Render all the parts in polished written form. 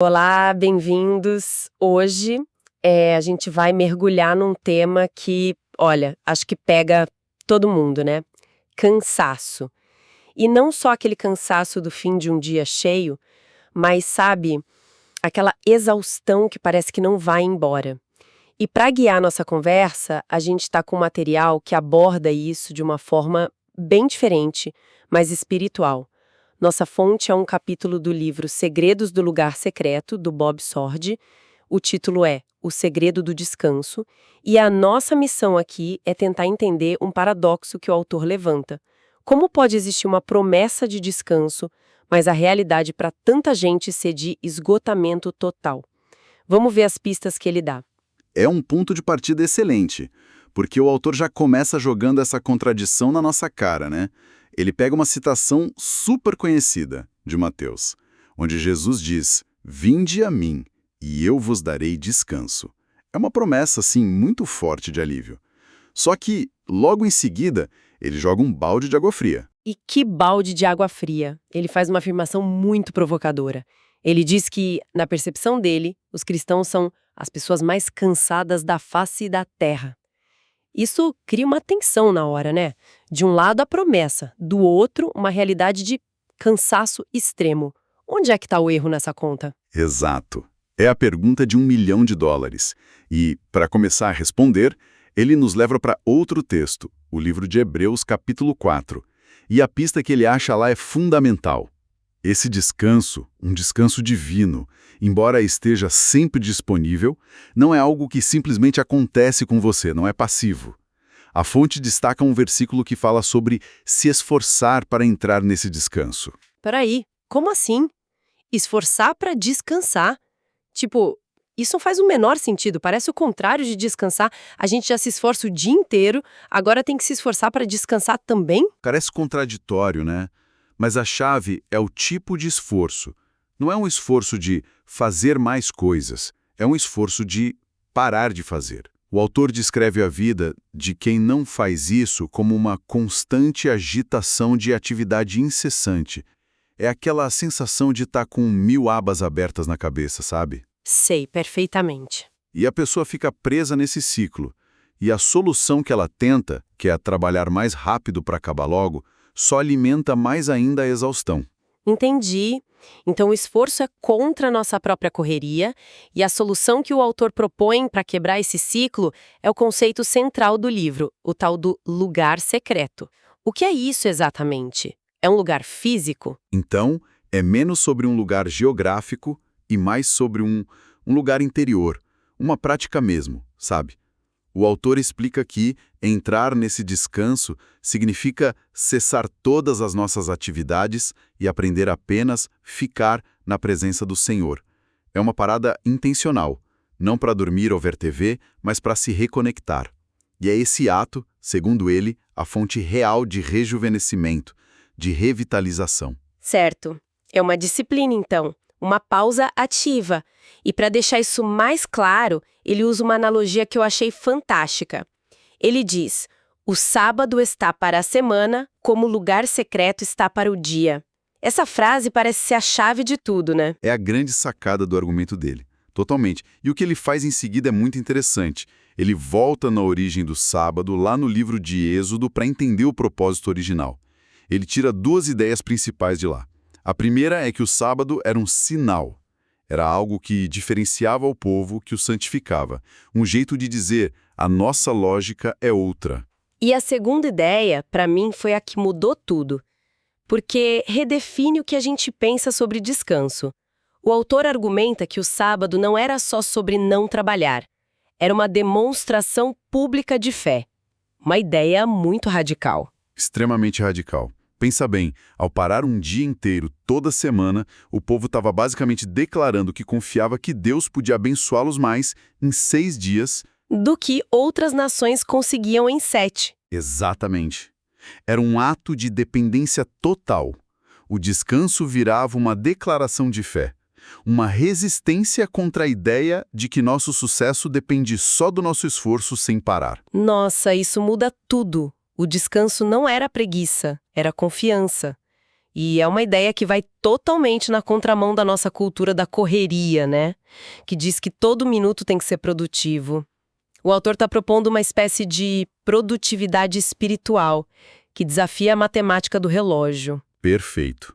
Olá, bem-vindos. Hoje a gente vai mergulhar num tema que, olha, acho que pega todo mundo, né? Cansaço. E não só aquele cansaço do fim de um dia cheio, mas, sabe, aquela exaustão que parece que não vai embora. E para guiar nossa conversa, a gente está com um material que aborda isso de uma forma bem diferente, mas espiritual. Nossa fonte é um capítulo do livro Segredos do Lugar Secreto, do Bob Sorge. O título é O Segredo do Descanso, e a nossa missão aqui é tentar entender um paradoxo que o autor levanta. Como pode existir uma promessa de descanso, mas a realidade para tanta gente ser de esgotamento total? Vamos ver as pistas que ele dá. É um ponto de partida excelente, porque o autor já começa jogando essa contradição na nossa cara, né? Ele pega uma citação super conhecida de Mateus, onde Jesus diz: "Vinde a mim, e eu vos darei descanso." É uma promessa, assim, muito forte de alívio. Só que, logo em seguida, ele joga um balde de água fria. E que balde de água fria! Ele faz uma afirmação muito provocadora. Ele diz que, na percepção dele, os cristãos são as pessoas mais cansadas da face da terra. Isso cria uma tensão na hora, né? De um lado a promessa, do outro uma realidade de cansaço extremo. Onde é que está o erro nessa conta? Exato. É a pergunta de US$ 1 milhão. E, para começar a responder, ele nos leva para outro texto, o livro de Hebreus, capítulo 4. E a pista que ele acha lá é fundamental. Esse descanso, um descanso divino, embora esteja sempre disponível, não é algo que simplesmente acontece com você, não é passivo. A fonte destaca um versículo que fala sobre se esforçar para entrar nesse descanso. Peraí, como assim? Esforçar para descansar? Tipo, isso não faz o menor sentido, parece o contrário de descansar. A gente já se esforça o dia inteiro, agora tem que se esforçar para descansar também? Parece contraditório, né? Mas a chave é o tipo de esforço. Não é um esforço de fazer mais coisas, é um esforço de parar de fazer. O autor descreve a vida de quem não faz isso como uma constante agitação de atividade incessante. É aquela sensação de estar com 1000 abas abertas na cabeça, sabe? Sei, perfeitamente. E a pessoa fica presa nesse ciclo. E a solução que ela tenta, que é trabalhar mais rápido para acabar logo, só alimenta mais ainda a exaustão. Entendi. Então o esforço é contra a nossa própria correria e a solução que o autor propõe para quebrar esse ciclo é o conceito central do livro, o tal do lugar secreto. O que é isso exatamente? É um lugar físico? Então, é menos sobre um lugar geográfico e mais sobre um lugar interior, uma prática mesmo, sabe? O autor explica que entrar nesse descanso significa cessar todas as nossas atividades e aprender apenas ficar na presença do Senhor. É uma parada intencional, não para dormir ou ver TV, mas para se reconectar. E é esse ato, segundo ele, a fonte real de rejuvenescimento, de revitalização. Certo. É uma disciplina, então. Uma pausa ativa. E para deixar isso mais claro, ele usa uma analogia que eu achei fantástica. Ele diz: o sábado está para a semana, como o lugar secreto está para o dia. Essa frase parece ser a chave de tudo, né? É a grande sacada do argumento dele. Totalmente. E o que ele faz em seguida é muito interessante. Ele volta na origem do sábado, lá no livro de Êxodo, para entender o propósito original. Ele tira duas ideias principais de lá. A primeira é que o sábado era um sinal. Era algo que diferenciava o povo, que o santificava. Um jeito de dizer, a nossa lógica é outra. E a segunda ideia, para mim, foi a que mudou tudo. Porque redefine o que a gente pensa sobre descanso. O autor argumenta que o sábado não era só sobre não trabalhar. Era uma demonstração pública de fé. Uma ideia muito radical. Extremamente radical. Pensa bem, ao parar um dia inteiro, toda semana, o povo estava basicamente declarando que confiava que Deus podia abençoá-los mais em 6 dias Do que outras nações conseguiam em 7. Exatamente. Era um ato de dependência total. O descanso virava uma declaração de fé, uma resistência contra a ideia de que nosso sucesso depende só do nosso esforço sem parar. Nossa, isso muda tudo. O descanso não era preguiça, era confiança. E é uma ideia que vai totalmente na contramão da nossa cultura da correria, né? Que diz que todo minuto tem que ser produtivo. O autor está propondo uma espécie de produtividade espiritual, que desafia a matemática do relógio. Perfeito.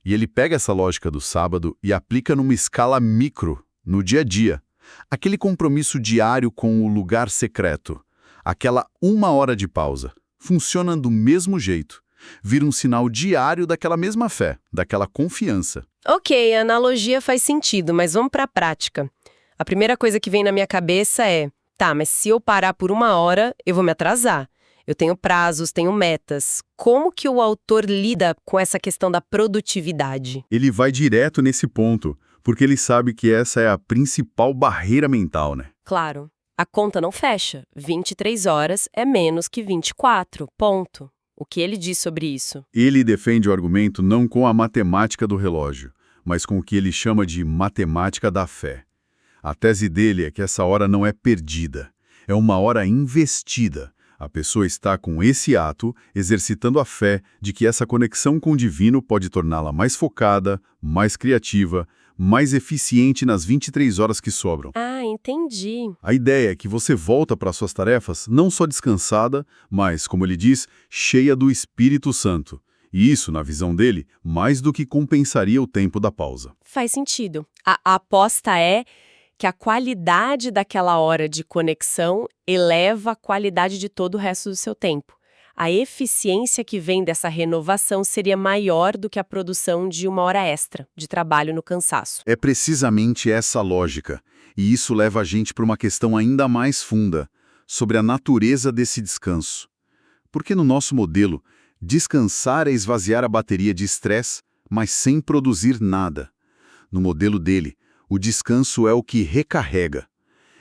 E ele pega essa lógica do sábado e aplica numa escala micro, no dia a dia. Aquele compromisso diário com o lugar secreto. Aquela 1 hora de pausa. Funciona do mesmo jeito. Vira um sinal diário daquela mesma fé, daquela confiança. Ok, a analogia faz sentido, mas vamos para a prática. A primeira coisa que vem na minha cabeça é, tá, mas se eu parar por 1 hora, eu vou me atrasar. Eu tenho prazos, tenho metas. Como que o autor lida com essa questão da produtividade? Ele vai direto nesse ponto, porque ele sabe que essa é a principal barreira mental, né? Claro, a conta não fecha. 23 horas é menos que 24, ponto. O que ele diz sobre isso? Ele defende o argumento não com a matemática do relógio, mas com o que ele chama de matemática da fé. A tese dele é que essa hora não é perdida, é uma hora investida. A pessoa está com esse ato exercitando a fé de que essa conexão com o divino pode torná-la mais focada, mais criativa, mais eficiente nas 23 horas que sobram. Ah, entendi. A ideia é que você volta para suas tarefas não só descansada, mas, como ele diz, cheia do Espírito Santo. E isso, na visão dele, mais do que compensaria o tempo da pausa. Faz sentido. A aposta é que a qualidade daquela hora de conexão eleva a qualidade de todo o resto do seu tempo. A eficiência que vem dessa renovação seria maior do que a produção de 1 hora extra de trabalho no cansaço. É precisamente essa lógica, e isso leva a gente para uma questão ainda mais funda, sobre a natureza desse descanso. Porque no nosso modelo, descansar é esvaziar a bateria de estresse, mas sem produzir nada. No modelo dele, o descanso é o que recarrega.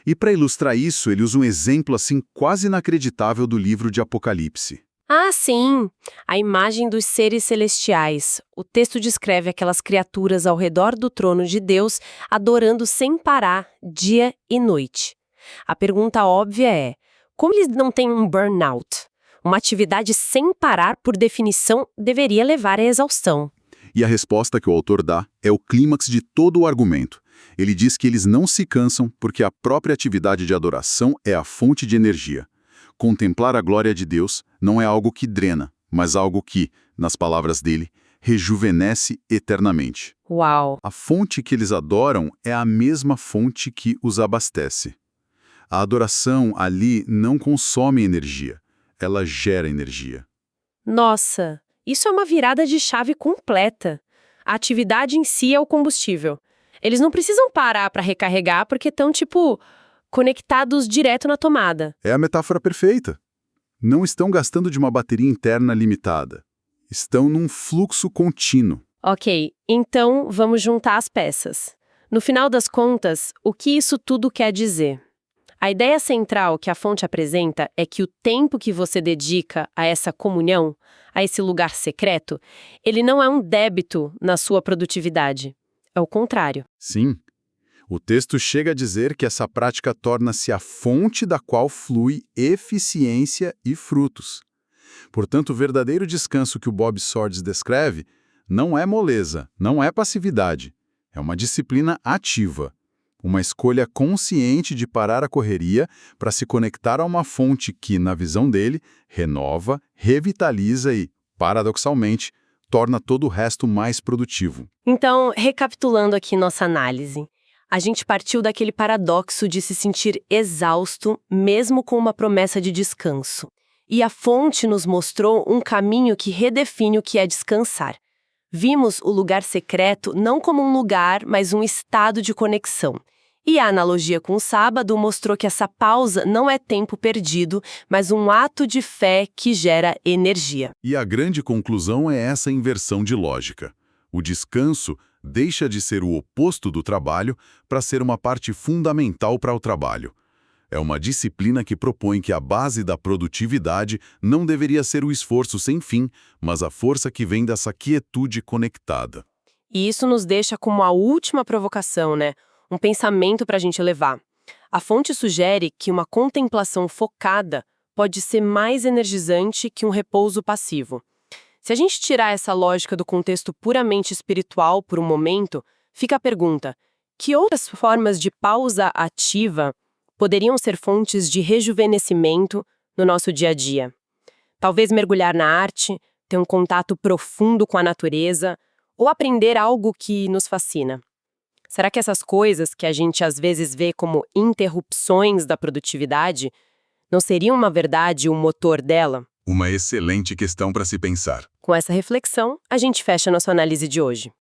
E para ilustrar isso, ele usa um exemplo assim quase inacreditável do livro de Apocalipse. Ah, sim! A imagem dos seres celestiais. O texto descreve aquelas criaturas ao redor do trono de Deus, adorando sem parar, dia e noite. A pergunta óbvia é, como eles não têm um burnout? Uma atividade sem parar, por definição, deveria levar à exaustão. E a resposta que o autor dá é o clímax de todo o argumento. Ele diz que eles não se cansam porque a própria atividade de adoração é a fonte de energia. Contemplar a glória de Deus não é algo que drena, mas algo que, nas palavras dele, rejuvenesce eternamente. Uau! A fonte que eles adoram é a mesma fonte que os abastece. A adoração ali não consome energia, ela gera energia. Nossa, isso é uma virada de chave completa. A atividade em si é o combustível. Eles não precisam parar para recarregar porque estão, conectados direto na tomada. É a metáfora perfeita. Não estão gastando de uma bateria interna limitada. Estão num fluxo contínuo. Ok, então vamos juntar as peças. No final das contas, o que isso tudo quer dizer? A ideia central que a fonte apresenta é que o tempo que você dedica a essa comunhão, a esse lugar secreto, ele não é um débito na sua produtividade. É o contrário. Sim. O texto chega a dizer que essa prática torna-se a fonte da qual flui eficiência e frutos. Portanto, o verdadeiro descanso que o Bob Swords descreve não é moleza, não é passividade. É uma disciplina ativa. Uma escolha consciente de parar a correria para se conectar a uma fonte que, na visão dele, renova, revitaliza e, paradoxalmente, torna todo o resto mais produtivo. Então, recapitulando aqui nossa análise, a gente partiu daquele paradoxo de se sentir exausto, mesmo com uma promessa de descanso. E a fonte nos mostrou um caminho que redefine o que é descansar. Vimos o lugar secreto não como um lugar, mas um estado de conexão. E a analogia com o sábado mostrou que essa pausa não é tempo perdido, mas um ato de fé que gera energia. E a grande conclusão é essa inversão de lógica. O descanso deixa de ser o oposto do trabalho para ser uma parte fundamental para o trabalho. É uma disciplina que propõe que a base da produtividade não deveria ser o esforço sem fim, mas a força que vem dessa quietude conectada. E isso nos deixa como a última provocação, né? Um pensamento para a gente levar. A fonte sugere que uma contemplação focada pode ser mais energizante que um repouso passivo. Se a gente tirar essa lógica do contexto puramente espiritual por um momento, fica a pergunta: que outras formas de pausa ativa poderiam ser fontes de rejuvenescimento no nosso dia a dia? Talvez mergulhar na arte, ter um contato profundo com a natureza ou aprender algo que nos fascina. Será que essas coisas que a gente às vezes vê como interrupções da produtividade não seriam, na verdade, o motor dela? Uma excelente questão para se pensar. Com essa reflexão, a gente fecha nossa análise de hoje.